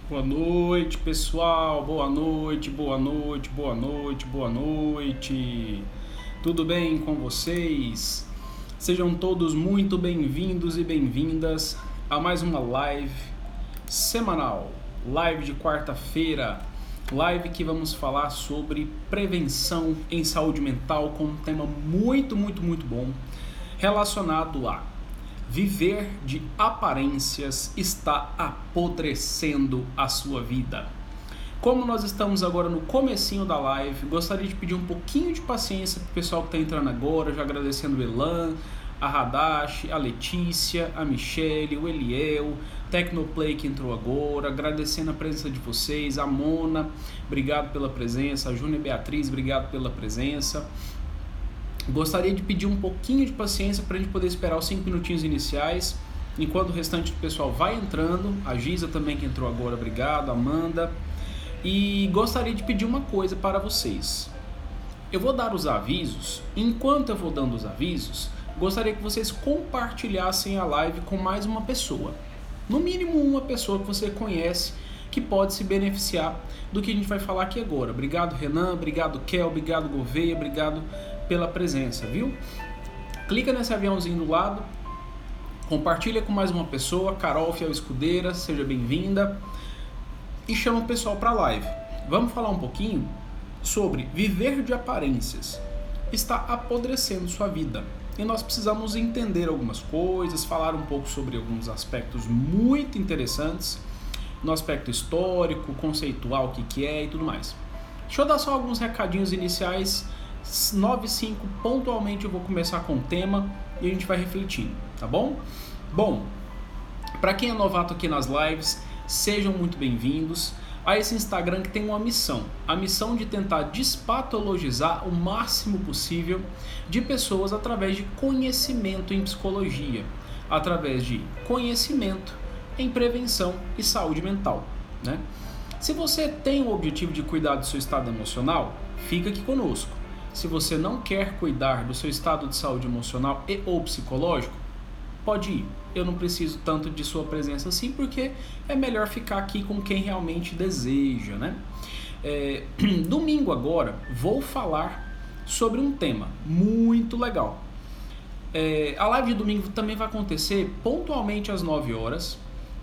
Boa noite, pessoal. Boa noite, boa noite, boa noite, boa noite. Tudo bem com vocês? Sejam todos muito bem-vindos e bem-vindas a mais uma live semanal, live de quarta-feira, live que vamos falar sobre prevenção em saúde mental com um tema muito bom relacionado a viver de aparências está apodrecendo a sua vida. Como nós estamos agora no comecinho da live, gostaria de pedir um pouquinho de paciência para o pessoal que está entrando agora, já agradecendo o Elan, a Hadashi, a Letícia, a Michele, o Eliel, Tecnoplay que entrou agora, agradecendo a presença de vocês, a Mona, obrigado pela presença, a Júnia Beatriz, obrigado pela presença. Gostaria de pedir um pouquinho de paciência para a gente poder esperar os 5 minutinhos iniciais, enquanto o restante do pessoal vai entrando, a Giza também que entrou agora, obrigado, a Amanda. E gostaria de pedir uma coisa para vocês. Eu vou dar os avisos, enquanto eu vou dando os avisos, gostaria que vocês compartilhassem a live com mais uma pessoa. No mínimo uma pessoa que você conhece que pode se beneficiar do que a gente vai falar aqui agora. Obrigado, Renan, obrigado, Kel, obrigado, Gouveia, obrigado pela presença, viu? Clica nesse aviãozinho do lado, compartilha com mais uma pessoa, Carol Fiel Escudeira, seja bem-vinda, e chama o pessoal para a live. Vamos falar um pouquinho sobre viver de aparências. Está apodrecendo sua vida. E nós precisamos entender algumas coisas, falar um pouco sobre alguns aspectos muito interessantes, no aspecto histórico, conceitual, o que é e tudo mais. Deixa eu dar só alguns recadinhos iniciais. 9:05 pontualmente eu vou começar com o tema e a gente vai refletindo, tá bom? Bom, para quem é novato aqui nas lives, sejam muito bem-vindos a esse Instagram que tem uma missão, a missão de tentar despatologizar o máximo possível de pessoas através de conhecimento em psicologia, através de conhecimento em prevenção e saúde mental, né? Se você tem o objetivo de cuidar do seu estado emocional, fica aqui conosco. Se você não quer cuidar do seu estado de saúde emocional e ou psicológico, pode ir. Eu não preciso tanto de sua presença assim, porque é melhor ficar aqui com quem realmente deseja, né? Domingo agora vou falar sobre um tema muito legal. A live de domingo também vai acontecer pontualmente às 9 horas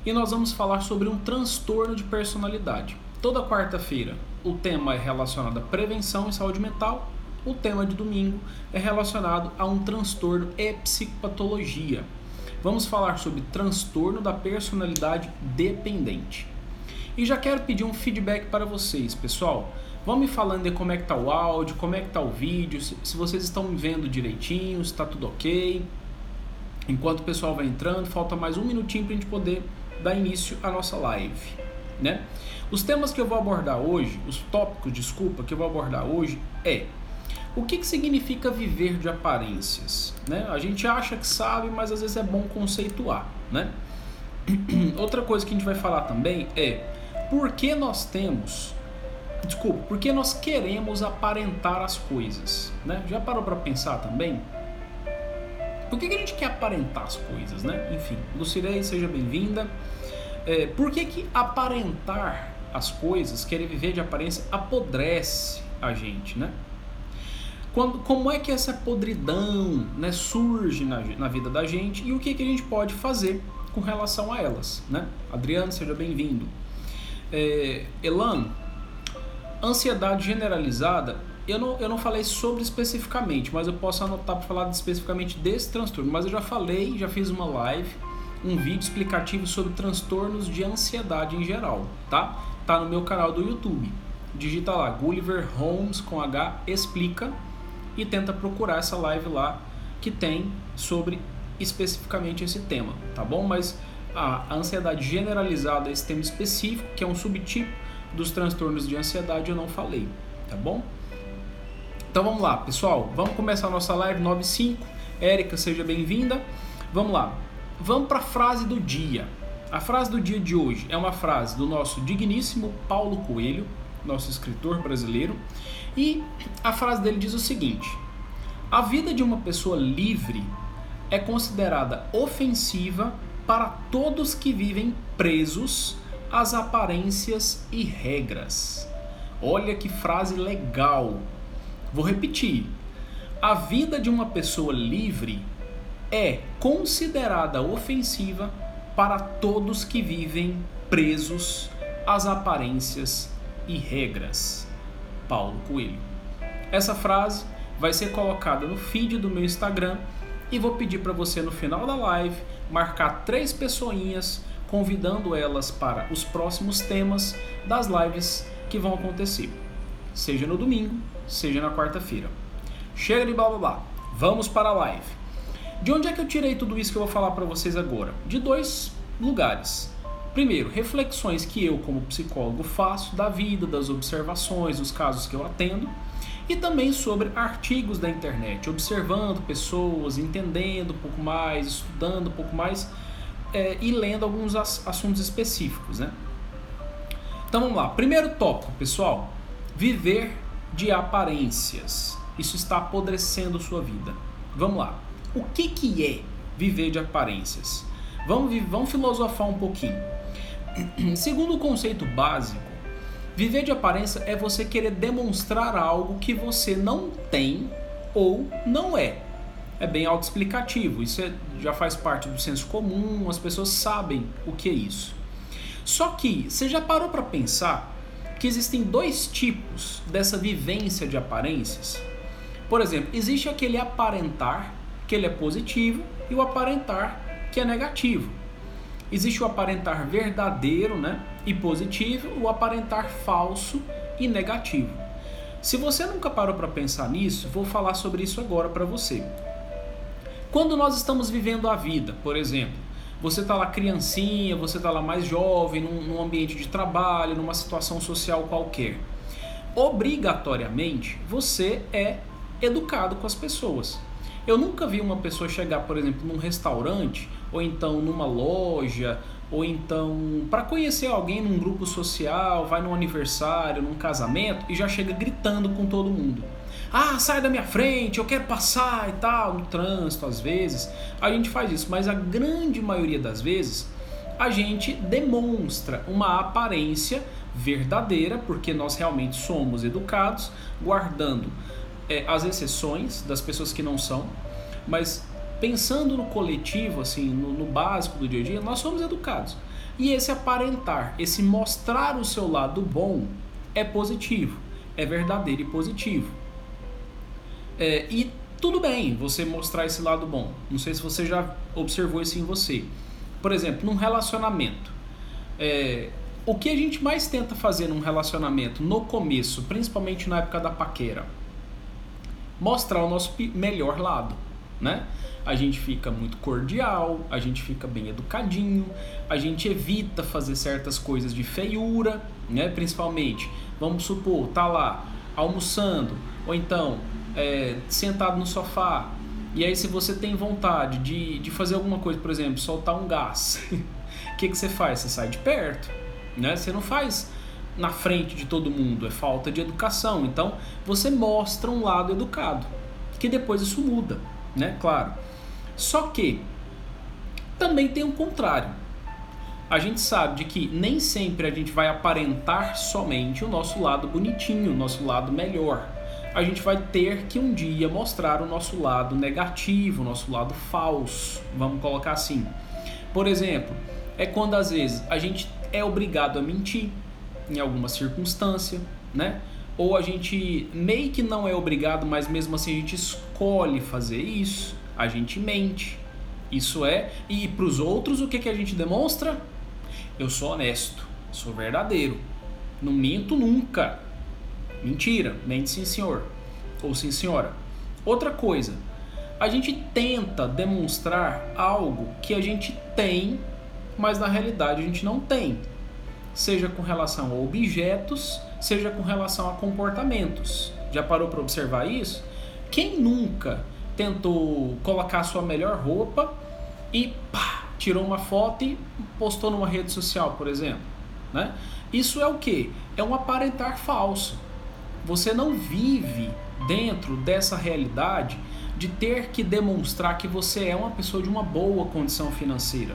e nós vamos falar sobre um transtorno de personalidade. Toda quarta-feira o tema é relacionado à prevenção e saúde mental. O tema de domingo é relacionado a um transtorno e psicopatologia. Vamos falar sobre transtorno da personalidade dependente. E já quero pedir um feedback para vocês, pessoal. Vão me falando de como é que tá o áudio, como é que tá o vídeo, se vocês estão me vendo direitinho, se tá tudo ok. Enquanto o pessoal vai entrando, falta mais um minutinho para a gente poder dar início à nossa live, né? Os temas que eu vou abordar hoje, os tópicos, que eu vou abordar hoje é: o que significa viver de aparências? Né? A gente acha que sabe, mas às vezes é bom conceituar, né? Outra coisa que a gente vai falar também é por que nós queremos aparentar as coisas, né? Já parou para pensar também? Por que a gente quer aparentar as coisas, né? Enfim, Lucirei, seja bem-vinda. Por que aparentar as coisas, querer viver de aparência, apodrece a gente, né? Como é que essa podridão, né, surge na vida da gente e o que a gente pode fazer com relação a elas, né? Adriano, seja bem-vindo. Elan, ansiedade generalizada, eu não falei sobre especificamente, mas eu posso anotar para falar especificamente desse transtorno, mas eu já fiz uma live, um vídeo explicativo sobre transtornos de ansiedade em geral, tá? Tá no meu canal do YouTube. Digita lá, Gulliver Holmes com H, explica, e tenta procurar essa live lá que tem sobre especificamente esse tema, tá bom? Mas a ansiedade generalizada, esse tema específico, que é um subtipo dos transtornos de ansiedade, eu não falei, tá bom? Então vamos lá, pessoal, vamos começar a nossa live 9:05. Érica, seja bem-vinda. Vamos lá, vamos para a frase do dia. A frase do dia de hoje é uma frase do nosso digníssimo Paulo Coelho, nosso escritor brasileiro, e a frase dele diz o seguinte: a vida de uma pessoa livre é considerada ofensiva para todos que vivem presos as aparências e regras. Olha que frase legal. Vou repetir. A vida de uma pessoa livre é considerada ofensiva para todos que vivem presos às aparências e regras. Paulo Coelho. Essa frase vai ser colocada no feed do meu Instagram e vou pedir para você no final da live marcar 3 pessoinhas, convidando elas para os próximos temas das lives que vão acontecer, seja no domingo, seja na quarta-feira. Chega de blá blá blá, vamos para a live. De onde é que eu tirei tudo isso que eu vou falar para vocês agora? De 2 lugares. Primeiro, reflexões que eu como psicólogo faço da vida, das observações, dos casos que eu atendo, e também sobre artigos da internet, observando pessoas, entendendo um pouco mais, estudando um pouco mais e lendo alguns assuntos específicos, né? Então vamos lá, primeiro tópico, pessoal, viver de aparências. Isso está apodrecendo sua vida. Vamos lá, o que é viver de aparências? Vamos filosofar um pouquinho. Segundo o conceito básico, viver de aparência é você querer demonstrar algo que você não tem ou não é. É bem autoexplicativo, isso já faz parte do senso comum, as pessoas sabem o que é isso. Só que você já parou para pensar que existem 2 tipos dessa vivência de aparências? Por exemplo, existe aquele aparentar, que ele é positivo, e o aparentar, que é negativo. Existe o aparentar verdadeiro, né, e positivo, o aparentar falso e negativo. Se você nunca parou para pensar nisso, vou falar sobre isso agora para você. Quando nós estamos vivendo a vida, por exemplo, você está lá criancinha, você está lá mais jovem, num ambiente de trabalho, numa situação social qualquer. Obrigatoriamente, você é educado com as pessoas. Eu nunca vi uma pessoa chegar, por exemplo, num restaurante, ou então numa loja, ou então para conhecer alguém num grupo social, vai num aniversário, num casamento e já chega gritando com todo mundo. Ah, sai da minha frente, eu quero passar e tal, no trânsito às vezes. A gente faz isso, mas a grande maioria das vezes a gente demonstra uma aparência verdadeira, porque nós realmente somos educados, guardando as exceções das pessoas que não são, mas pensando no coletivo, assim, no básico do dia a dia, nós somos educados. E esse aparentar, esse mostrar o seu lado bom é positivo, é verdadeiro e positivo. E tudo bem você mostrar esse lado bom. Não sei se você já observou isso em você. Por exemplo, num relacionamento. O que a gente mais tenta fazer num relacionamento no começo, principalmente na época da paquera? Mostrar o nosso melhor lado, né? A gente fica muito cordial, a gente fica bem educadinho, a gente evita fazer certas coisas de feiura, né? Principalmente, vamos supor, tá lá almoçando, ou então sentado no sofá, e aí se você tem vontade de fazer alguma coisa, por exemplo, soltar um gás, o que você faz? Você sai de perto, né? Você não faz na frente de todo mundo, é falta de educação. Então você mostra um lado educado, que depois isso muda, né? Claro. Só que também tem o contrário. A gente sabe de que nem sempre a gente vai aparentar somente o nosso lado bonitinho, o nosso lado melhor. A gente vai ter que um dia mostrar o nosso lado negativo, o nosso lado falso, vamos colocar assim. Por exemplo, é quando às vezes a gente é obrigado a mentir em alguma circunstância, né? Ou a gente meio que não é obrigado, mas mesmo assim a gente escolhe fazer isso, a gente mente. Isso e para os outros o que a gente demonstra? Eu sou honesto, sou verdadeiro, não minto nunca. Mentira, mente sim senhor, ou sim senhora. Outra coisa, a gente tenta demonstrar algo que a gente tem, mas na realidade a gente não tem. Seja com relação a objetos, seja com relação a comportamentos. Já parou para observar isso? Quem nunca tentou colocar a sua melhor roupa e tirou uma foto e postou numa rede social, por exemplo, né? Isso é o quê? É um aparentar falso. Você não vive dentro dessa realidade de ter que demonstrar que você é uma pessoa de uma boa condição financeira.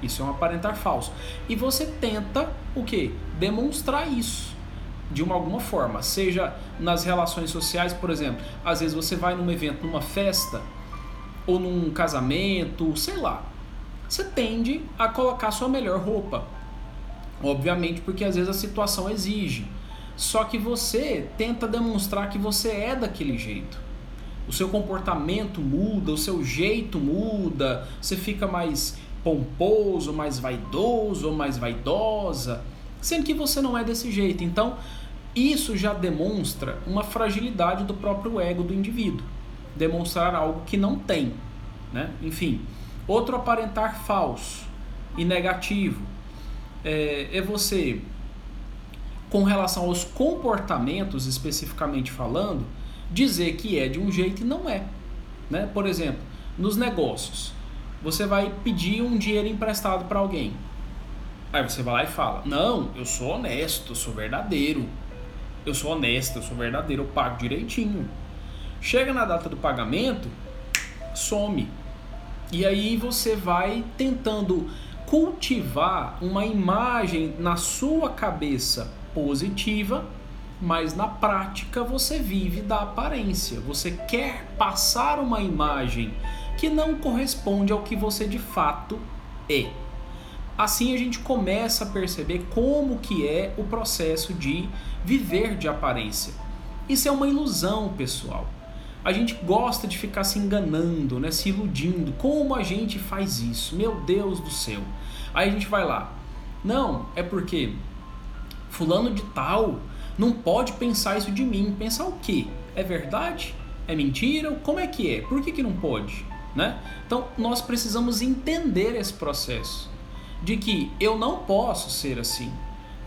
Isso é um aparentar falso. E você tenta o quê? Demonstrar isso de alguma forma, seja nas relações sociais, por exemplo, às vezes você vai num evento, numa festa, ou num casamento, sei lá, você tende a colocar sua melhor roupa, obviamente porque às vezes a situação exige, só que você tenta demonstrar que você é daquele jeito, o seu comportamento muda, o seu jeito muda, você fica mais pomposo, mais vaidoso ou mais vaidosa, sendo que você não é desse jeito. Então, isso já demonstra uma fragilidade do próprio ego do indivíduo. Demonstrar algo que não tem, né? Enfim, outro aparentar falso e negativo é você, com relação aos comportamentos especificamente falando, dizer que é de um jeito e não é, né? Por exemplo, nos negócios, você vai pedir um dinheiro emprestado para alguém. Aí você vai lá e fala: não, eu sou honesto, eu sou verdadeiro. Eu sou honesto, eu sou verdadeiro, eu pago direitinho. Chega na data do pagamento, some. E aí você vai tentando cultivar uma imagem na sua cabeça positiva, mas na prática você vive da aparência. Você quer passar uma imagem que não corresponde ao que você de fato é. Assim a gente começa a perceber como que é o processo de viver de aparência. Isso é uma ilusão, pessoal. A gente gosta de ficar se enganando, né? Se iludindo. Como a gente faz isso? Meu Deus do céu. Aí a gente vai lá. Não, é porque fulano de tal não pode pensar isso de mim. Pensar o quê? É verdade? É mentira? Como é que é? Por que não pode? Né? Então nós precisamos entender esse processo de que eu não posso ser assim,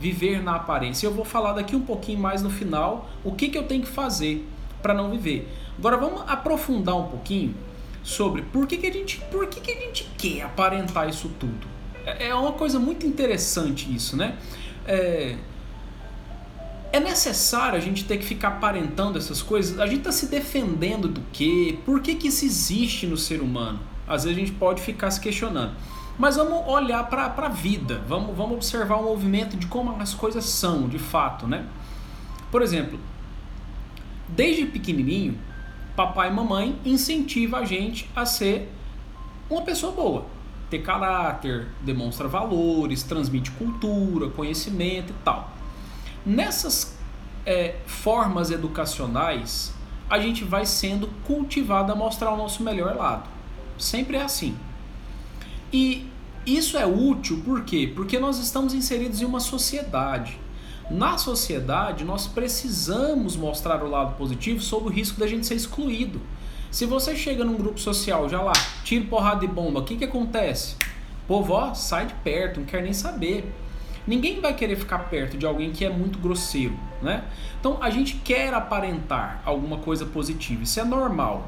viver na aparência. Eu vou falar daqui um pouquinho mais no final o que eu tenho que fazer para não viver. Agora vamos aprofundar um pouquinho sobre por que a gente quer aparentar isso tudo. É uma coisa muito interessante isso, né? É necessário a gente ter que ficar aparentando essas coisas? A gente está se defendendo do quê? Por que isso existe no ser humano? Às vezes a gente pode ficar se questionando. Mas vamos olhar para a vida, vamos observar o movimento de como as coisas são, de fato, né? Por exemplo, desde pequenininho, papai e mamãe incentivam a gente a ser uma pessoa boa. Ter caráter, demonstra valores, transmite cultura, conhecimento e tal. Nessas formas educacionais, a gente vai sendo cultivado a mostrar o nosso melhor lado. Sempre é assim. E isso é útil por quê? Porque nós estamos inseridos em uma sociedade. Na sociedade, nós precisamos mostrar o lado positivo sob o risco da gente ser excluído. Se você chega num grupo social, já lá, tiro, porrada e bomba, o que acontece? Povo, sai de perto, não quer nem saber. Ninguém vai querer ficar perto de alguém que é muito grosseiro, né? Então, a gente quer aparentar alguma coisa positiva, isso é normal.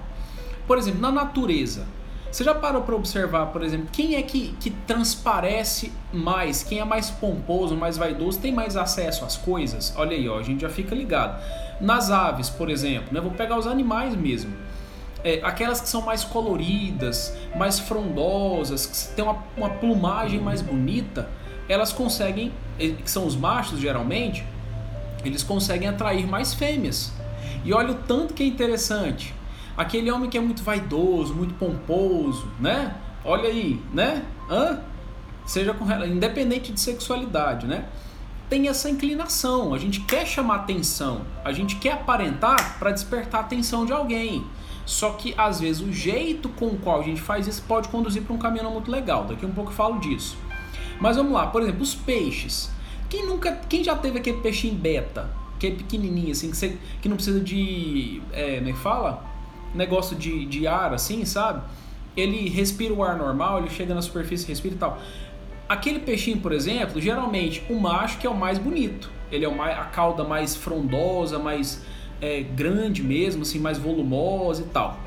Por exemplo, na natureza, você já parou para observar, por exemplo, quem é que transparece mais, quem é mais pomposo, mais vaidoso, tem mais acesso às coisas? Olha aí, a gente já fica ligado. Nas aves, por exemplo, né? Vou pegar os animais mesmo. Aquelas que são mais coloridas, mais frondosas, que têm uma plumagem mais bonita, elas conseguem, que são os machos geralmente, eles conseguem atrair mais fêmeas. E olha o tanto que é interessante. Aquele homem que é muito vaidoso, muito pomposo, né? Olha aí, né? Seja independente de sexualidade, né? Tem essa inclinação, a gente quer chamar atenção, a gente quer aparentar para despertar a atenção de alguém. Só que às vezes o jeito com o qual a gente faz isso pode conduzir para um caminho não muito legal. Daqui um pouco eu falo disso. Mas vamos lá, por exemplo, os peixes. Quem já teve aquele peixinho beta, que é pequenininho assim, que não precisa de, como é que fala? Negócio de ar assim, sabe? Ele respira o ar normal, ele chega na superfície, respira e tal. Aquele peixinho, por exemplo, geralmente o macho que é o mais bonito. Ele é a cauda mais frondosa, mais grande mesmo, assim, mais volumosa e tal.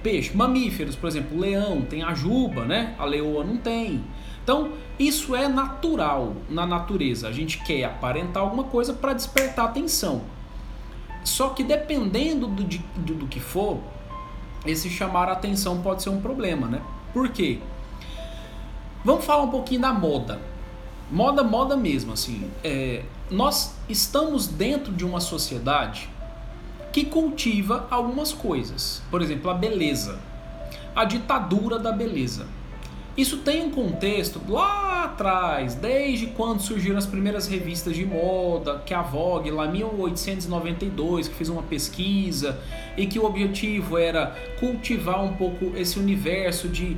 Peixe, mamíferos, por exemplo, o leão tem a juba, né? A leoa não tem. Então, isso é natural na natureza. A gente quer aparentar alguma coisa para despertar atenção. Só que dependendo do que for, esse chamar a atenção pode ser um problema, né? Por quê? Vamos falar um pouquinho da moda. Moda mesmo, assim. Nós estamos dentro de uma sociedade que cultiva algumas coisas. Por exemplo, a beleza. A ditadura da beleza. Isso tem um contexto lá atrás, desde quando surgiram as primeiras revistas de moda, que a Vogue, lá em 1892, que fez uma pesquisa e que o objetivo era cultivar um pouco esse universo de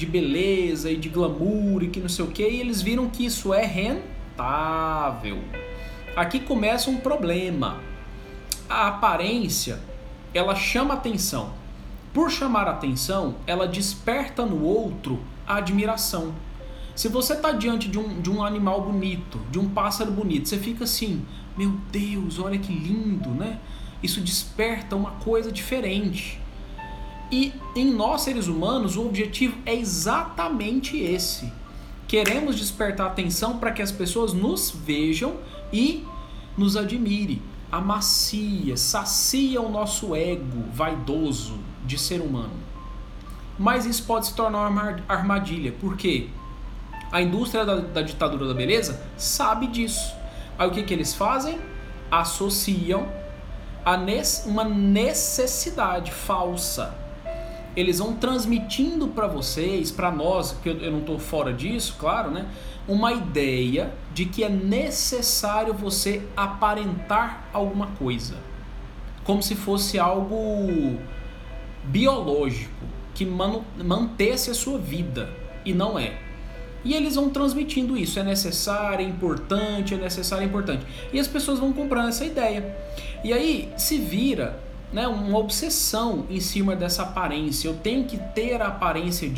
beleza e de glamour e que não sei o que, e eles viram que isso é rentável. Aqui começa um problema. A aparência, ela chama atenção. Por chamar atenção, ela desperta no outro a admiração. Se você está diante de um animal bonito, de um pássaro bonito, você fica assim, meu Deus, olha que lindo, né? Isso desperta uma coisa diferente. E em nós, seres humanos, o objetivo é exatamente esse. Queremos despertar atenção para que as pessoas nos vejam e nos admirem. Amacia, sacia o nosso ego vaidoso de ser humano. Mas isso pode se tornar uma armadilha, porque a indústria da ditadura da beleza sabe disso. Aí o que eles fazem? Associam uma necessidade falsa. Eles vão transmitindo para vocês, para nós, que eu não estou fora disso, claro, né? Uma ideia de que é necessário você aparentar alguma coisa. Como se fosse algo biológico, que mantesse a sua vida, e não é. E eles vão transmitindo isso, é necessário, é importante, é necessário, é importante. E as pessoas vão comprando essa ideia. E aí se vira, né, uma obsessão em cima dessa aparência. Eu tenho que ter a aparência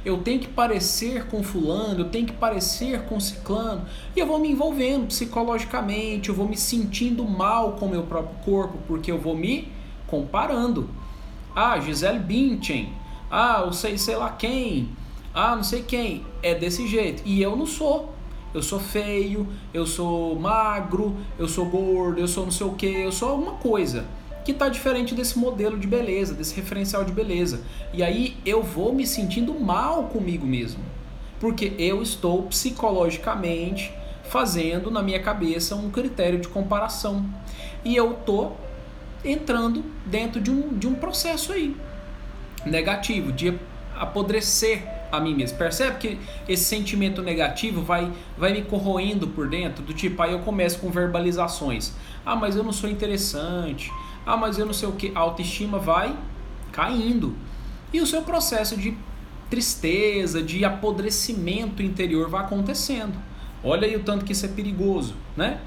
eu tenho que parecer com fulano, eu tenho que parecer com ciclano. E eu vou me envolvendo psicologicamente, eu vou me sentindo mal com o meu próprio corpo, porque eu vou me comparando. Ah, Gisele Bündchen, eu sei lá quem, não sei quem, é desse jeito. E eu não sou. Eu sou feio, eu sou magro, eu sou gordo, eu sou não sei o que, eu sou alguma coisa que está diferente desse modelo de beleza, desse referencial de beleza. E aí eu vou me sentindo mal comigo mesmo, porque eu estou psicologicamente fazendo na minha cabeça um critério de comparação. E eu estou entrando dentro de um processo aí negativo, de apodrecer a mim mesmo. Percebe que esse sentimento negativo vai me corroendo por dentro, do tipo, aí eu começo com verbalizações. Mas eu não sou interessante. Mas eu não sei o que. A autoestima vai caindo. E o seu processo de tristeza, de apodrecimento interior vai acontecendo. Olha aí o tanto que isso é perigoso, né?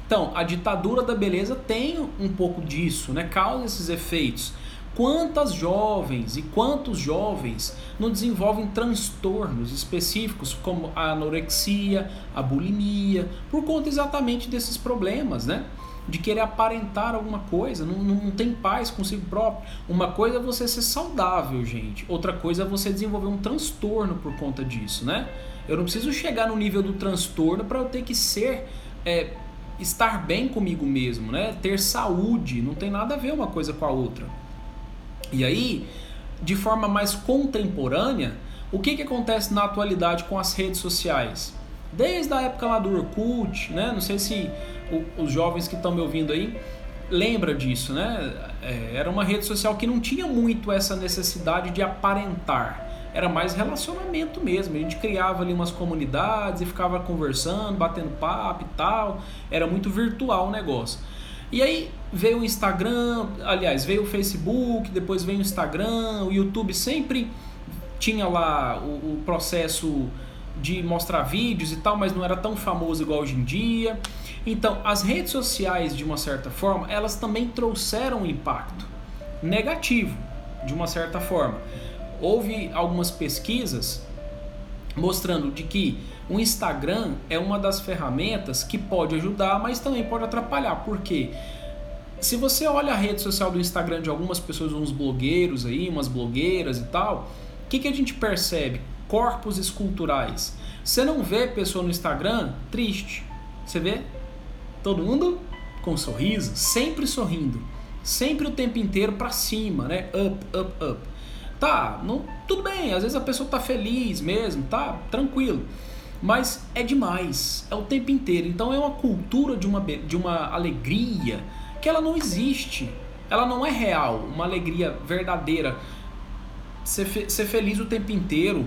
Então, a ditadura da beleza tem um pouco disso, né? Causa esses efeitos. Quantas jovens e quantos jovens não desenvolvem transtornos específicos como a anorexia, a bulimia, por conta exatamente desses problemas, né? De querer aparentar alguma coisa, não tem paz consigo próprio. Uma coisa é você ser saudável, gente. Outra coisa é você desenvolver um transtorno por conta disso, né? Eu não preciso chegar no nível do transtorno para eu ter que estar bem comigo mesmo, né? Ter saúde, não tem nada a ver uma coisa com a outra. E aí, de forma mais contemporânea, o que acontece na atualidade com as redes sociais? Desde a época lá do Orkut, né? Não sei se os jovens que estão me ouvindo aí lembram disso, né? Era uma rede social que não tinha muito essa necessidade de aparentar. Era mais relacionamento mesmo. A gente criava ali umas comunidades e ficava conversando, batendo papo e tal. Era muito virtual o negócio. E aí veio o Instagram, aliás, veio o Facebook, depois veio o Instagram, o YouTube sempre tinha lá o processo de mostrar vídeos e tal, mas não era tão famoso igual hoje em dia. Então, as redes sociais, de uma certa forma, elas também trouxeram um impacto negativo, de uma certa forma. Houve algumas pesquisas mostrando de que o Instagram é uma das ferramentas que pode ajudar, mas também pode atrapalhar. Por quê? Se você olha a rede social do Instagram de algumas pessoas, uns blogueiros aí, umas blogueiras e tal, o que a gente percebe? Corpos esculturais. Você não vê pessoa no Instagram triste. Você vê todo mundo com um sorriso, sempre sorrindo, sempre o tempo inteiro para cima, né? Up, up, up. Tá, não, tudo bem, às vezes a pessoa tá feliz mesmo, tá tranquilo. Mas é demais, é o tempo inteiro. Então é uma cultura de uma alegria que ela não existe. Ela não é real, uma alegria verdadeira. Ser feliz o tempo inteiro,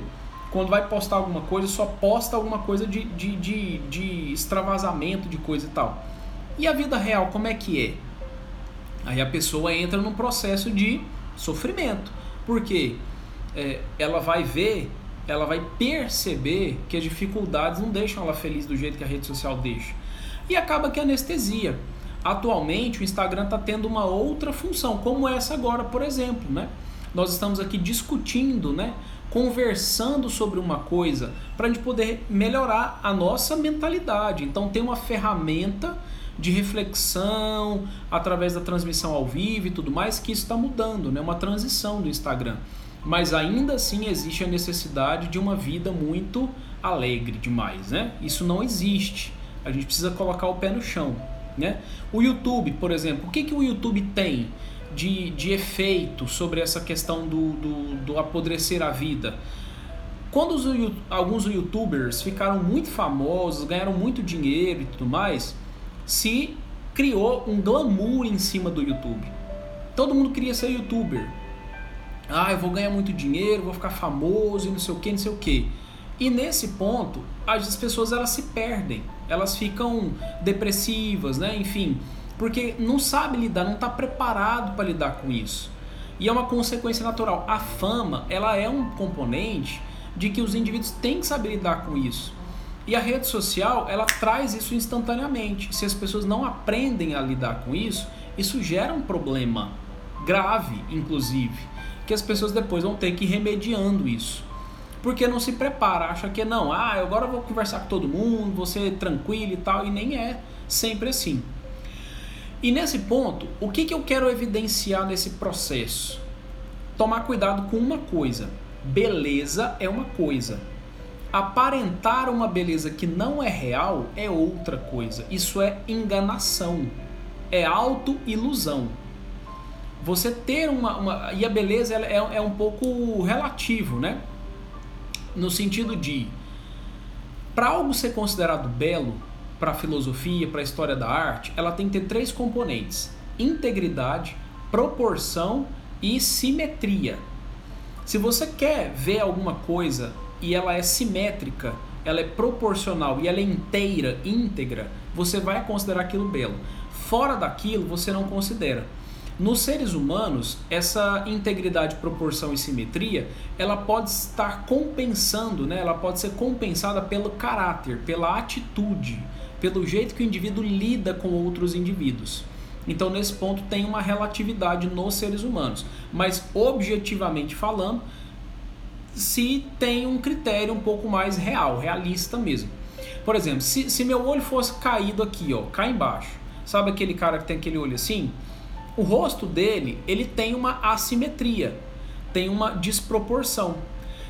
quando vai postar alguma coisa, só posta alguma coisa de extravasamento de coisa e tal. E a vida real, como é que é? Aí a pessoa entra num processo de sofrimento. Porque ela vai ver, ela vai perceber que as dificuldades não deixam ela feliz do jeito que a rede social deixa. E acaba que anestesia. Atualmente o Instagram está tendo uma outra função, como essa agora, por exemplo, né? Nós estamos aqui discutindo, né? Conversando sobre uma coisa para a gente poder melhorar a nossa mentalidade. Então tem uma ferramenta de reflexão através da transmissão ao vivo e tudo mais, que isso está mudando, né? Uma transição do Instagram. Mas ainda assim existe a necessidade de uma vida muito alegre demais, né? Isso não existe. A gente precisa colocar o pé no chão, né? O YouTube, por exemplo, o que o YouTube tem de efeito sobre essa questão do apodrecer a vida? Quando alguns youtubers ficaram muito famosos, ganharam muito dinheiro e tudo mais, se criou um glamour em cima do YouTube. Todo mundo queria ser youtuber. Eu vou ganhar muito dinheiro, vou ficar famoso e não sei o que, não sei o que. E nesse ponto, as pessoas elas se perdem, elas ficam depressivas, né? Enfim, porque não sabe lidar, não está preparado para lidar com isso. E é uma consequência natural. A fama, ela é um componente de que os indivíduos têm que saber lidar com isso. E a rede social, ela traz isso instantaneamente. Se as pessoas não aprendem a lidar com isso, isso gera um problema grave, inclusive, que as pessoas depois vão ter que ir remediando isso. Porque não se prepara, acha que não, agora eu vou conversar com todo mundo, vou ser tranquilo e tal, e nem é sempre assim. E nesse ponto, o que eu quero evidenciar nesse processo? Tomar cuidado com uma coisa. Beleza é uma coisa. Aparentar uma beleza que não é real é outra coisa. Isso é enganação. É autoilusão. Você ter E a beleza é um pouco relativo, né? No sentido de, para algo ser considerado belo, para a filosofia, para a história da arte, ela tem que ter 3 componentes: integridade, proporção e simetria. Se você quer ver alguma coisa e ela é simétrica, ela é proporcional e ela é íntegra, você vai considerar aquilo belo. Fora daquilo, você não considera. Nos seres humanos, essa integridade, proporção e simetria, ela pode estar compensando, né? Ela pode ser compensada pelo caráter, pela atitude, pelo jeito que o indivíduo lida com outros indivíduos. Então, nesse ponto, tem uma relatividade nos seres humanos. Mas, objetivamente falando, se tem um critério um pouco mais real, realista mesmo. Por exemplo, se meu olho fosse caído aqui, ó, cá embaixo, sabe aquele cara que tem aquele olho assim? O rosto dele, ele tem uma assimetria, tem uma desproporção.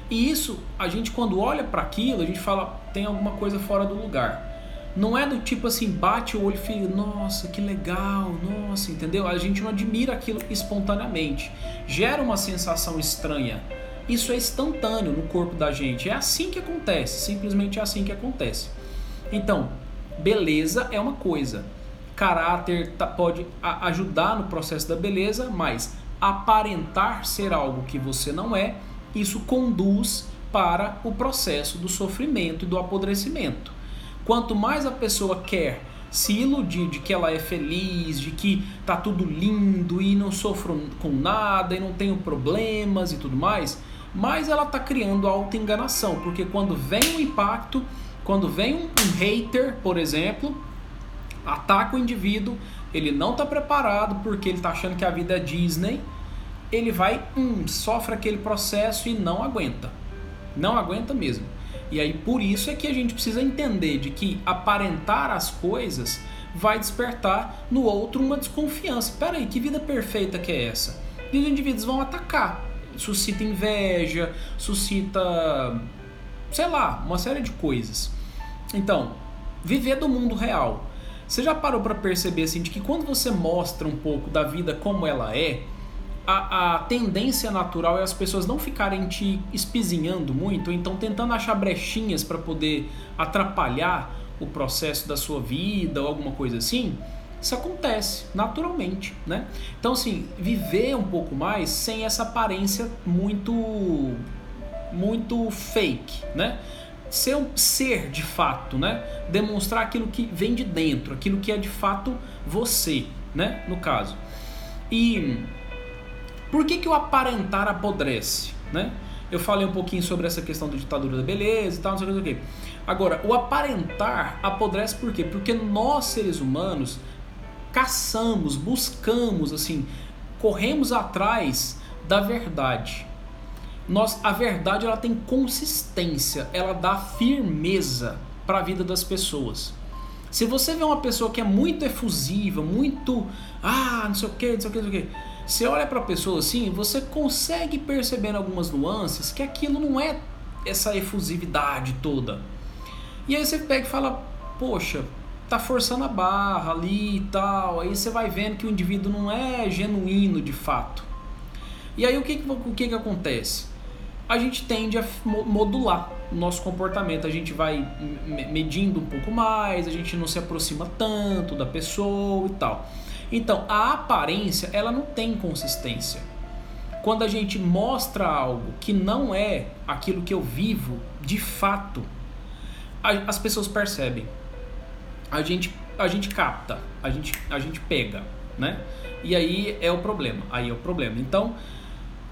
E isso, a gente quando olha para aquilo, a gente fala, tem alguma coisa fora do lugar. Não é do tipo assim, bate o olho e fica, nossa, que legal, nossa, entendeu? A gente não admira aquilo espontaneamente. Gera uma sensação estranha. Isso é instantâneo no corpo da gente. É assim que acontece, simplesmente é assim que acontece. Então, beleza é uma coisa. Caráter pode ajudar no processo da beleza, mas aparentar ser algo que você não é, isso conduz para o processo do sofrimento e do apodrecimento. Quanto mais a pessoa quer se iludir de que ela é feliz, de que tá tudo lindo e não sofro com nada e não tenho problemas e tudo mais, mais ela tá criando autoenganação, porque quando vem um impacto, quando vem um hater, por exemplo, ataca o indivíduo, ele não está preparado porque ele está achando que a vida é Disney, ele vai, sofre aquele processo e não aguenta mesmo. E aí por isso é que a gente precisa entender de que aparentar as coisas vai despertar no outro uma desconfiança. Espera aí, que vida perfeita que é essa? E os indivíduos vão atacar, suscita inveja, suscita, sei lá, uma série de coisas. Então, viver do mundo real. Você já parou para perceber assim, de que quando você mostra um pouco da vida como ela é, a tendência natural é as pessoas não ficarem te espizinhando muito, ou então tentando achar brechinhas para poder atrapalhar o processo da sua vida ou alguma coisa assim. Isso acontece naturalmente, né? Então, assim, viver um pouco mais sem essa aparência muito fake, né? Ser de fato, né? Demonstrar aquilo que vem de dentro, aquilo que é de fato você, né? No caso. E por que o aparentar apodrece, né? Eu falei um pouquinho sobre essa questão da ditadura da beleza e tal, não sei o que. Agora, o aparentar apodrece por quê? Porque nós, seres humanos, caçamos, buscamos, assim, corremos atrás da verdade. A verdade, ela tem consistência, ela dá firmeza para a vida das pessoas. Se você vê uma pessoa que é muito efusiva, muito, não sei o que, não sei o que, não sei o que, você olha para a pessoa assim, você consegue perceber em algumas nuances que aquilo não é essa efusividade toda. E aí você pega e fala, poxa, tá forçando a barra ali e tal. Aí você vai vendo que o indivíduo não é genuíno de fato. E aí o que acontece? A gente tende a modular o nosso comportamento. A gente vai medindo um pouco mais, a gente não se aproxima tanto da pessoa e tal. Então, a aparência, ela não tem consistência. Quando a gente mostra algo que não é aquilo que eu vivo, de fato, as pessoas percebem. A gente capta, a gente pega, né? E aí é o problema. Então,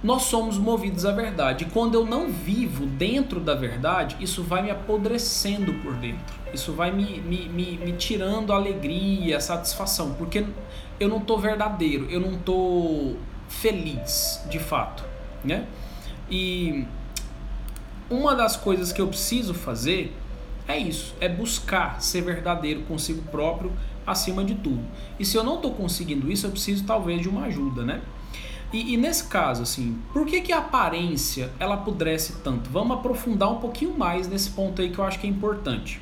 nós somos movidos à verdade. E quando eu não vivo dentro da verdade, isso vai me apodrecendo por dentro. Isso vai me tirando a alegria, a satisfação. Porque eu não estou verdadeiro, eu não estou feliz, de fato, né? E uma das coisas que eu preciso fazer é isso, é buscar ser verdadeiro consigo próprio acima de tudo. E se eu não estou conseguindo isso, eu preciso talvez de uma ajuda, né? E nesse caso, assim, por que a aparência ela apodrece tanto? Vamos aprofundar um pouquinho mais nesse ponto aí que eu acho que é importante.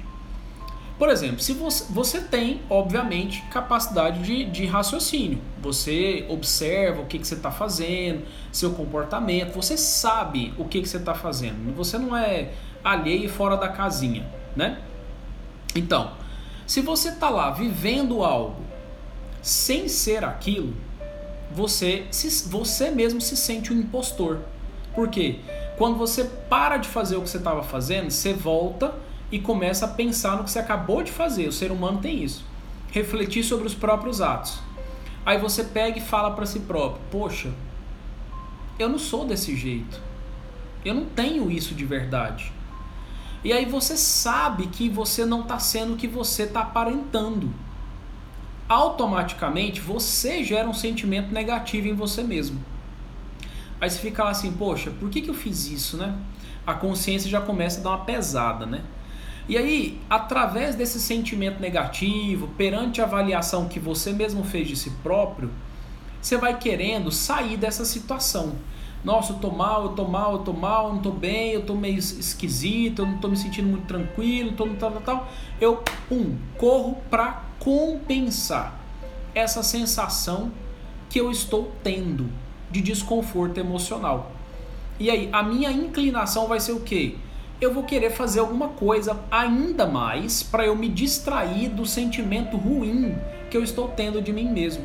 Por exemplo, se você tem, obviamente, capacidade de raciocínio. Você observa o que você está fazendo, seu comportamento, você sabe o que você está fazendo. Você não é alheio e fora da casinha, né? Então, se você está lá vivendo algo sem ser aquilo, você mesmo se sente um impostor. Por quê? Quando você para de fazer o que você estava fazendo, você volta e começa a pensar no que você acabou de fazer. O ser humano tem isso. Refletir sobre os próprios atos. Aí você pega e fala para si próprio, poxa, eu não sou desse jeito. Eu não tenho isso de verdade. E aí você sabe que você não está sendo o que você está aparentando. Automaticamente você gera um sentimento negativo em você mesmo. Aí você fica lá assim, poxa, por que eu fiz isso, né? A consciência já começa a dar uma pesada, né? E aí, através desse sentimento negativo, perante a avaliação que você mesmo fez de si próprio, você vai querendo sair dessa situação. Nossa, eu tô mal, não tô bem, eu tô meio esquisito, eu não tô me sentindo muito tranquilo, tô no tal. Eu, corro pra compensar essa sensação que eu estou tendo de desconforto emocional. E aí, a minha inclinação vai ser o quê? Eu vou querer fazer alguma coisa ainda mais para eu me distrair do sentimento ruim que eu estou tendo de mim mesmo.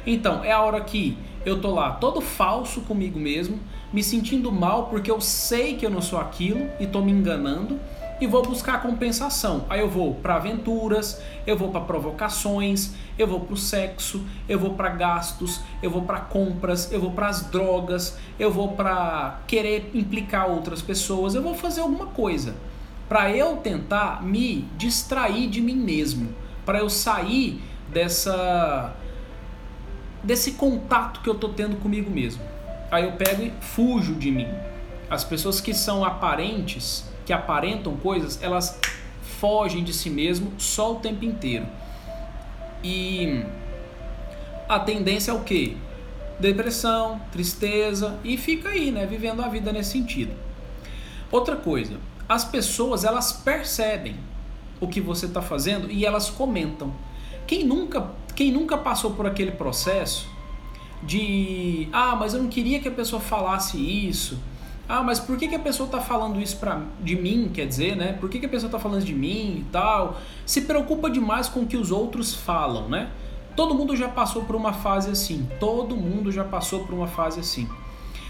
Então, é a hora que eu tô lá todo falso comigo mesmo, me sentindo mal porque eu sei que eu não sou aquilo e tô me enganando, e vou buscar compensação. Aí eu vou para aventuras, eu vou para provocações, eu vou para o sexo, eu vou para gastos, eu vou para compras, eu vou para as drogas, eu vou para querer implicar outras pessoas, eu vou fazer alguma coisa para eu tentar me distrair de mim mesmo, para eu sair desse contato que eu tô tendo comigo mesmo. Aí eu pego e fujo de mim. As pessoas que são aparentes, que aparentam coisas, elas fogem de si mesmo só o tempo inteiro. E a tendência é o quê? Depressão, tristeza, e fica aí, né, vivendo a vida nesse sentido. Outra coisa, as pessoas, elas percebem o que você está fazendo e elas comentam. Quem nunca passou por aquele processo mas eu não queria que a pessoa falasse isso. Mas por que a pessoa está falando isso de mim, quer dizer, né? Por que a pessoa está falando de mim e tal? Se preocupa demais com o que os outros falam, né? Todo mundo já passou por uma fase assim. Todo mundo já passou por uma fase assim.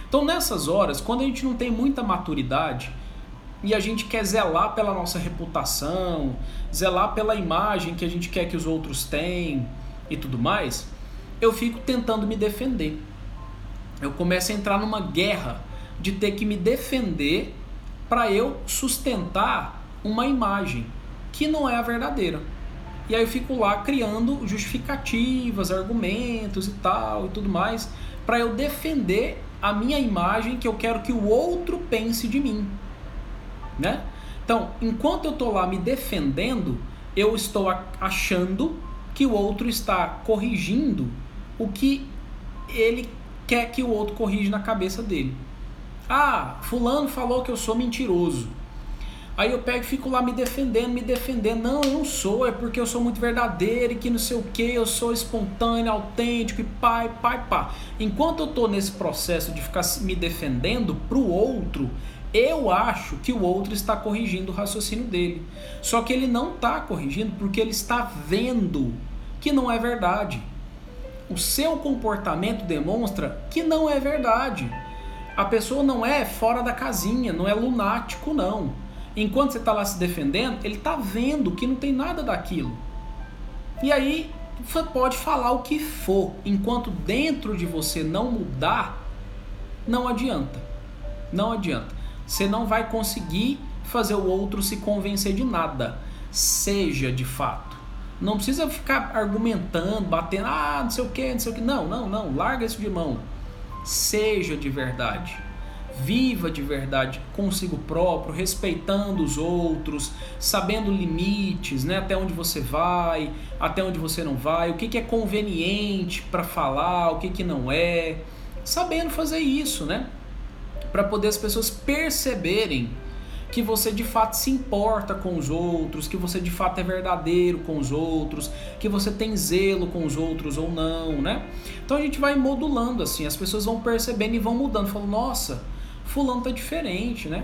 Então, nessas horas, quando a gente não tem muita maturidade e a gente quer zelar pela nossa reputação, zelar pela imagem que a gente quer que os outros tenham e tudo mais, eu fico tentando me defender. Eu começo a entrar numa guerra de ter que me defender para eu sustentar uma imagem que não é a verdadeira. E aí eu fico lá criando justificativas, argumentos e tal e tudo mais, para eu defender a minha imagem que eu quero que o outro pense de mim, né? Então, enquanto eu estou lá me defendendo, eu estou achando que o outro está corrigindo o que ele quer que o outro corrija na cabeça dele. Fulano falou que eu sou mentiroso. Aí eu pego e fico lá me defendendo. Não, eu não sou, é porque eu sou muito verdadeiro e que não sei o que, eu sou espontâneo, autêntico e pá. Enquanto eu tô nesse processo de ficar me defendendo pro outro, eu acho que o outro está corrigindo o raciocínio dele. Só que ele não está corrigindo porque ele está vendo que não é verdade. O seu comportamento demonstra que não é verdade. A pessoa não é fora da casinha, não é lunático, não. Enquanto você está lá se defendendo, ele está vendo que não tem nada daquilo. E aí, você pode falar o que for. Enquanto dentro de você não mudar, não adianta. Não adianta. Você não vai conseguir fazer o outro se convencer de nada. Seja de fato. Não precisa ficar argumentando, batendo, não sei o que. Não. Larga isso de mão. Seja de verdade, viva de verdade consigo próprio, respeitando os outros, sabendo limites, né? Até onde você vai, até onde você não vai, o que é conveniente para falar, o que não é, sabendo fazer isso, né? Para poder as pessoas perceberem que você de fato se importa com os outros, que você de fato é verdadeiro com os outros, que você tem zelo com os outros ou não, né? Então a gente vai modulando assim, as pessoas vão percebendo e vão mudando, falando, nossa, fulano tá diferente, né?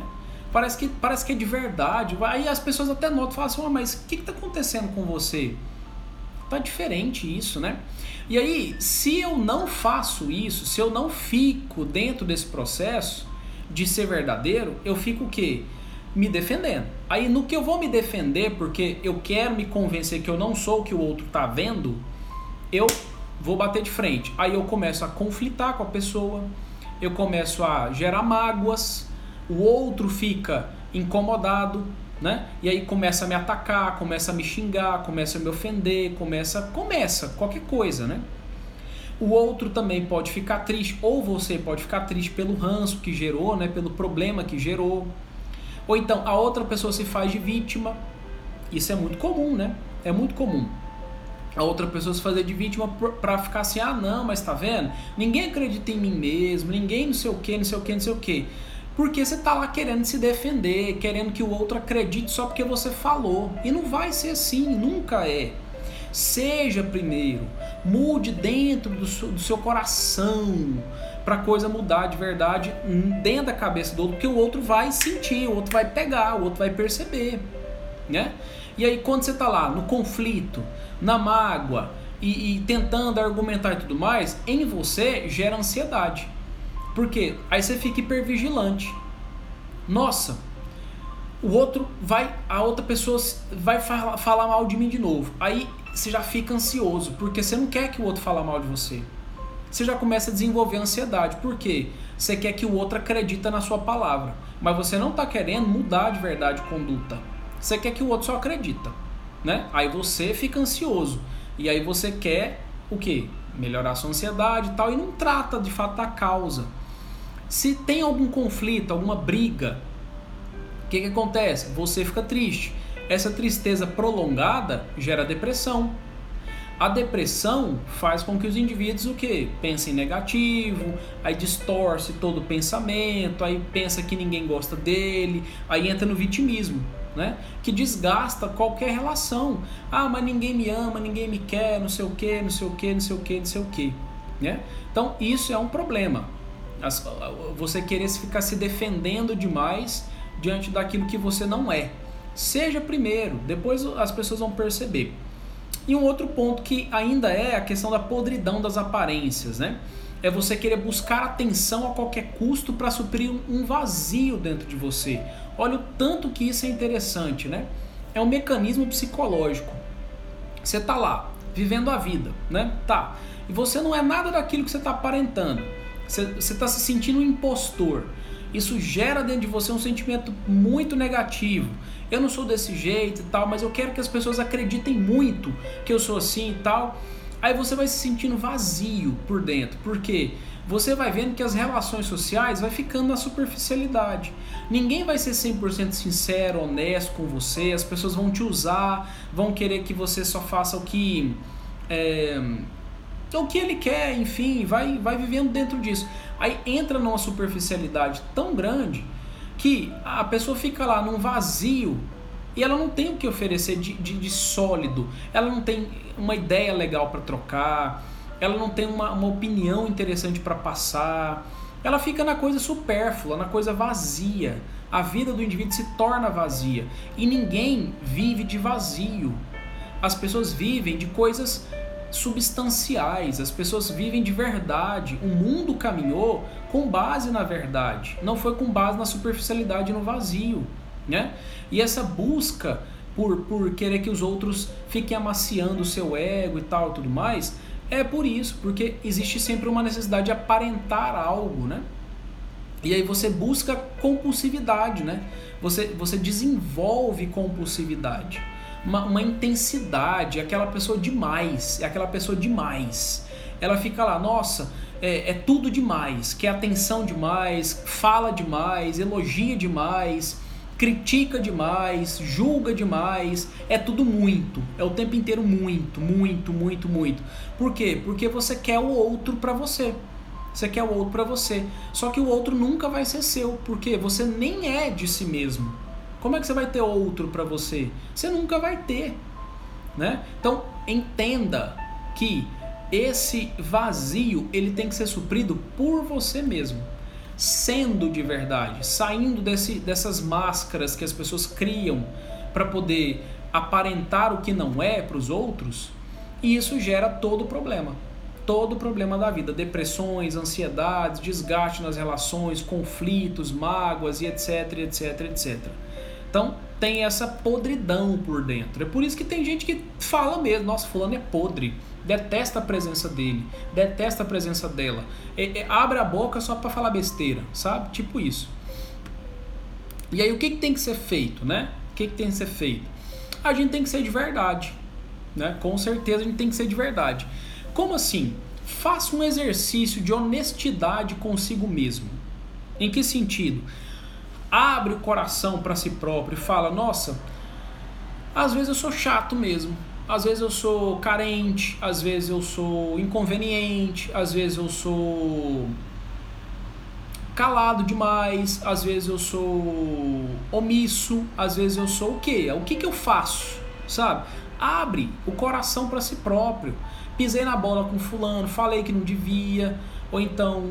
Parece que é de verdade. Aí as pessoas até notam, falam assim, mas o que tá acontecendo com você? Tá diferente isso, né? E aí, se eu não faço isso, se eu não fico dentro desse processo de ser verdadeiro, eu fico o quê? Me defendendo. Aí no que eu vou me defender, porque eu quero me convencer que eu não sou o que o outro tá vendo, eu vou bater de frente. Aí eu começo a conflitar com a pessoa, eu começo a gerar mágoas, o outro fica incomodado, né? E aí começa a me atacar, começa a me xingar, começa a me ofender, começa qualquer coisa, né? O outro também pode ficar triste, ou você pode ficar triste pelo ranço que gerou, né? Pelo problema que gerou. Ou então a outra pessoa se faz de vítima. Isso é muito comum, né? É muito comum. A outra pessoa se fazer de vítima pra ficar assim, não, mas tá vendo? Ninguém acredita em mim mesmo, ninguém não sei o que. Porque você tá lá querendo se defender, querendo que o outro acredite só porque você falou. E não vai ser assim, nunca é. Seja primeiro, mude dentro do seu coração, para a coisa mudar de verdade dentro da cabeça do outro, porque o outro vai sentir, o outro vai pegar, o outro vai perceber, né? E aí quando você está lá no conflito, na mágoa e tentando argumentar e tudo mais, em você gera ansiedade. Por quê? Aí você fica hipervigilante. Nossa, a outra pessoa vai falar mal de mim de novo. Aí você já fica ansioso, porque você não quer que o outro fale mal de você. Você já começa a desenvolver ansiedade. Por quê? Você quer que o outro acredite na sua palavra, mas você não está querendo mudar de verdade a conduta. Você quer que o outro só acredita, né? Aí você fica ansioso. E aí você quer o quê? Melhorar a sua ansiedade e tal, e não trata de fato da causa. Se tem algum conflito, alguma briga, o que acontece? Você fica triste. Essa tristeza prolongada gera depressão. A depressão faz com que os indivíduos o quê? Pensem negativo, aí distorce todo o pensamento, aí pensa que ninguém gosta dele, aí entra no vitimismo, né? Que desgasta qualquer relação. Mas ninguém me ama, ninguém me quer, não sei o quê. né? Então isso é um problema. Você querer ficar se defendendo demais diante daquilo que você não é. Seja primeiro, depois as pessoas vão perceber. E um outro ponto que ainda é a questão da podridão das aparências, né? É você querer buscar atenção a qualquer custo para suprir um vazio dentro de você. Olha o tanto que isso é interessante, né? É um mecanismo psicológico. Você tá lá, vivendo a vida, né? Tá. E você não é nada daquilo que você está aparentando. Você está se sentindo um impostor. Isso gera dentro de você um sentimento muito negativo. Eu não sou desse jeito e tal, mas eu quero que as pessoas acreditem muito que eu sou assim e tal. Aí você vai se sentindo vazio por dentro. Por quê? Você vai vendo que as relações sociais vai ficando na superficialidade. Ninguém vai ser 100% sincero, honesto com você. As pessoas vão te usar, vão querer que você só faça o que ele quer, enfim, vai vivendo dentro disso. Aí entra numa superficialidade tão grande que a pessoa fica lá num vazio e ela não tem o que oferecer de sólido, ela não tem uma ideia legal para trocar, ela não tem uma opinião interessante para passar, ela fica na coisa supérflua, na coisa vazia. A vida do indivíduo se torna vazia e ninguém vive de vazio. As pessoas vivem de coisas substanciais, as pessoas vivem de verdade. O mundo caminhou com base na verdade, não foi com base na superficialidade e no vazio, né? E essa busca por querer que os outros fiquem amaciando o seu ego e tal e tudo mais, é por isso, porque existe sempre uma necessidade de aparentar algo, né? E aí você busca compulsividade, né? Você desenvolve compulsividade. Uma intensidade, aquela pessoa demais, ela fica lá, nossa, é tudo demais, quer atenção demais, fala demais, elogia demais, critica demais, julga demais, é tudo muito, é o tempo inteiro muito. Por quê? Porque você quer o outro pra você. Você quer o outro pra você. Só que o outro nunca vai ser seu, porque você nem é de si mesmo. Como é que você vai ter outro para você? Você nunca vai ter, né? Então, entenda que esse vazio ele tem que ser suprido por você mesmo, sendo de verdade, saindo dessas máscaras que as pessoas criam para poder aparentar o que não é para os outros, e isso gera todo o problema da vida, depressões, ansiedades, desgaste nas relações, conflitos, mágoas e etc. Então tem essa podridão por dentro. É por isso que tem gente que fala mesmo, nossa, fulano é podre, detesta a presença dele, detesta a presença dela, abre a boca só para falar besteira, sabe? Tipo isso. E aí o que tem que ser feito, né? O que tem que ser feito? A gente tem que ser de verdade, né? Com certeza a gente tem que ser de verdade. Como assim? Faça um exercício de honestidade consigo mesmo. Em que sentido? Abre o coração para si próprio e fala, nossa, às vezes eu sou chato mesmo, às vezes eu sou carente, às vezes eu sou inconveniente, às vezes eu sou calado demais, às vezes eu sou omisso, às vezes eu sou o quê? O que eu faço, sabe? Abre o coração para si próprio. Pisei na bola com fulano, falei que não devia, ou então,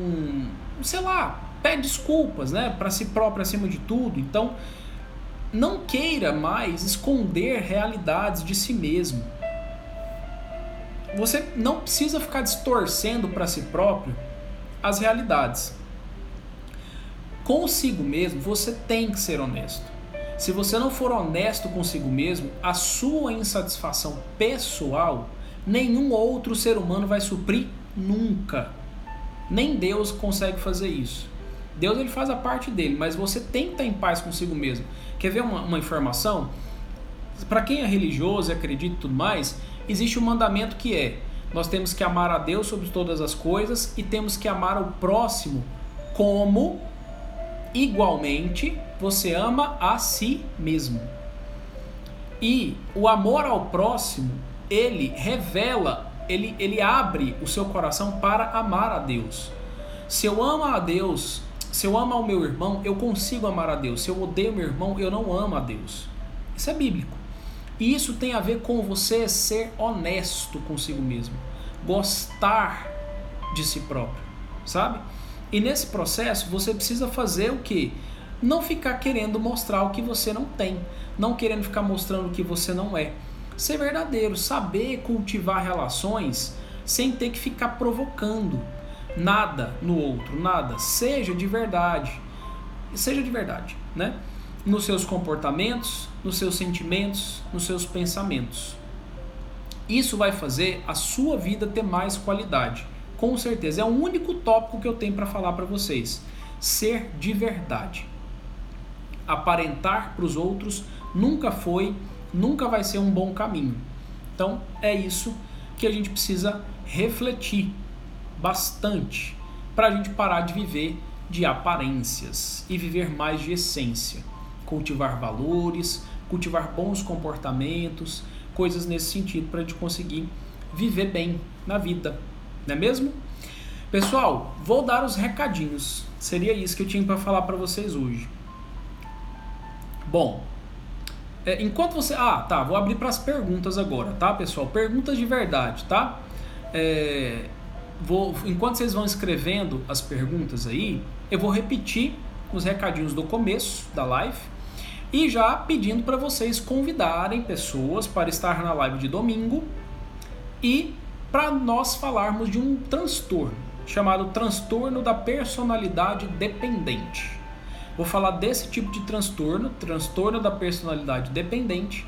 sei lá, pede desculpas, né, para si próprio acima de tudo. Então, não queira mais esconder realidades de si mesmo. Você não precisa ficar distorcendo para si próprio as realidades. Consigo mesmo, você tem que ser honesto. Se você não for honesto consigo mesmo, a sua insatisfação pessoal, nenhum outro ser humano vai suprir nunca. Nem Deus consegue fazer isso. Deus ele faz a parte dele, mas você tem que estar em paz consigo mesmo. Quer ver uma informação? Para quem é religioso e acredita e tudo mais, existe um mandamento que é: nós temos que amar a Deus sobre todas as coisas e temos que amar o próximo como igualmente você ama a si mesmo. E o amor ao próximo, ele revela, ele abre o seu coração para amar a Deus. Se eu amo a Deus, se eu amo ao meu irmão, eu consigo amar a Deus. Se eu odeio meu irmão, eu não amo a Deus. Isso é bíblico. E isso tem a ver com você ser honesto consigo mesmo. Gostar de si próprio, sabe? E nesse processo você precisa fazer o quê? Não ficar querendo mostrar o que você não tem, não querendo ficar mostrando o que você não é. Ser verdadeiro, saber cultivar relações sem ter que ficar provocando nada no outro, nada. Seja de verdade, né? Nos seus comportamentos, nos seus sentimentos, nos seus pensamentos. Isso vai fazer a sua vida ter mais qualidade. Com certeza, é o único tópico que eu tenho para falar para vocês. Ser de verdade. Aparentar para os outros nunca foi, nunca vai ser um bom caminho. Então, é isso que a gente precisa refletir bastante para a gente parar de viver de aparências e viver mais de essência. Cultivar valores, cultivar bons comportamentos, coisas nesse sentido para a gente conseguir viver bem na vida, não é mesmo? Pessoal, vou dar os recadinhos. Seria isso que eu tinha para falar para vocês hoje. Bom, enquanto você... vou abrir para as perguntas agora, tá, pessoal? Perguntas de verdade, tá? Enquanto vocês vão escrevendo as perguntas aí, eu vou repetir os recadinhos do começo da live e já pedindo para vocês convidarem pessoas para estar na live de domingo e para nós falarmos de um transtorno chamado transtorno da personalidade dependente. Vou falar desse tipo de transtorno da personalidade dependente.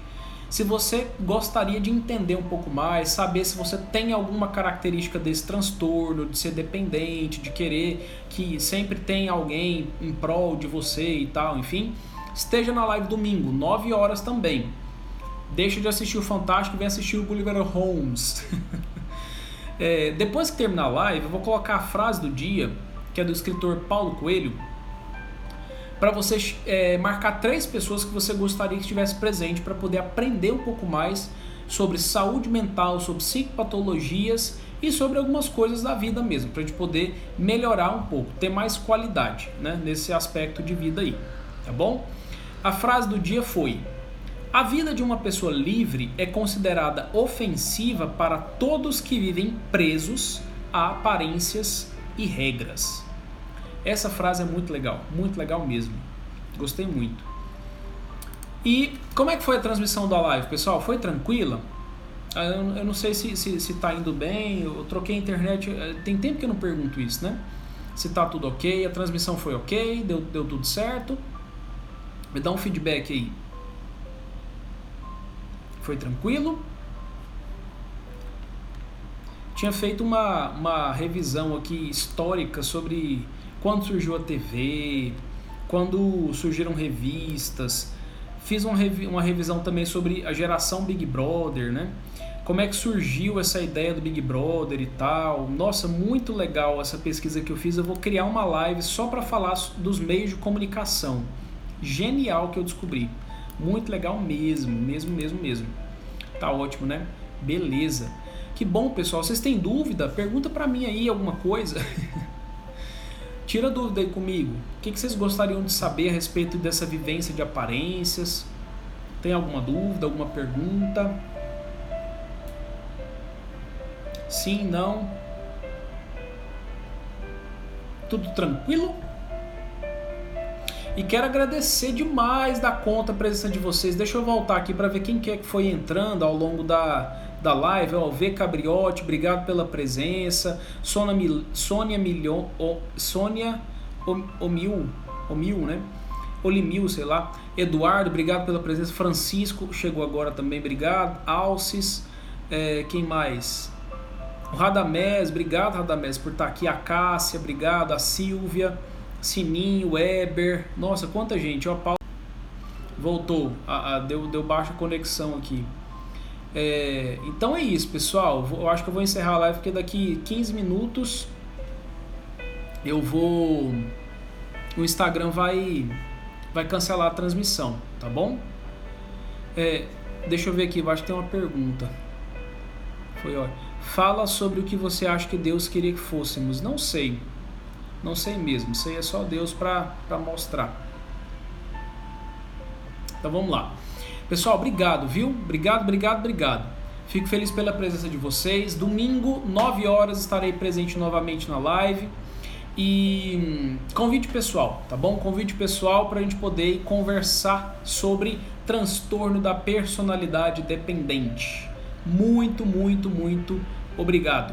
Se você gostaria de entender um pouco mais, saber se você tem alguma característica desse transtorno, de ser dependente, de querer que sempre tenha alguém em prol de você e tal, enfim, esteja na live domingo, 9 horas também. Deixa de assistir o Fantástico e vem assistir o Gulliver Holmes. Depois que terminar a live, eu vou colocar a frase do dia, que é do escritor Paulo Coelho, para você marcar 3 pessoas que você gostaria que estivesse presente para poder aprender um pouco mais sobre saúde mental, sobre psicopatologias e sobre algumas coisas da vida mesmo, para a gente poder melhorar um pouco, ter mais qualidade, né, nesse aspecto de vida aí, tá bom? A frase do dia foi: a vida de uma pessoa livre é considerada ofensiva para todos que vivem presos a aparências e regras. Essa frase é muito legal mesmo. Gostei muito. E como é que foi a transmissão da live, pessoal? Foi tranquila? Eu não sei se tá indo bem, eu troquei a internet, tem tempo que eu não pergunto isso, né? Se tá tudo ok, a transmissão foi ok, deu tudo certo. Me dá um feedback aí. Foi tranquilo? Tinha feito uma revisão aqui histórica sobre quando surgiu a TV, quando surgiram revistas. Fiz uma revisão também sobre a geração Big Brother, né? Como é que surgiu essa ideia do Big Brother e tal. Nossa, muito legal essa pesquisa que eu fiz. Eu vou criar uma live só para falar dos meios de comunicação. Genial que eu descobri. Muito legal mesmo. Tá ótimo, né? Beleza. Que bom, pessoal. Vocês têm dúvida? Pergunta para mim aí alguma coisa. Tira dúvida aí comigo. O que vocês gostariam de saber a respeito dessa vivência de aparências? Tem alguma dúvida, alguma pergunta? Sim, não? Tudo tranquilo? E quero agradecer demais da conta a presença de vocês. Deixa eu voltar aqui para ver quem que foi entrando ao longo da live. V Cabriotti, obrigado pela presença. Sônia Omil, né? Olimil, sei lá. Eduardo, obrigado pela presença. Francisco chegou agora também, obrigado. Alces, quem mais? O Radamés, obrigado Radamés por estar aqui. A Cássia, obrigado. A Silvia, Sininho, Weber. Nossa, quanta gente. Ó, Paulo voltou. Deu baixa conexão aqui. Então é isso, pessoal. Eu acho que eu vou encerrar a live porque daqui 15 minutos o Instagram vai cancelar a transmissão, tá bom? Deixa eu ver aqui, eu acho que tem uma pergunta. Fala sobre o que você acha que Deus queria que fôssemos. Não sei mesmo. Isso aí é só Deus para mostrar. Então vamos lá. Pessoal, obrigado, viu? Obrigado. Fico feliz pela presença de vocês. Domingo, 9 horas, estarei presente novamente na live. E convite pessoal, tá bom? Convite pessoal para a gente poder conversar sobre transtorno da personalidade dependente. Muito, muito, muito obrigado.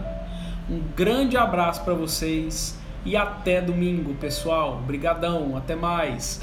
Um grande abraço para vocês e até domingo, pessoal. Obrigadão, até mais.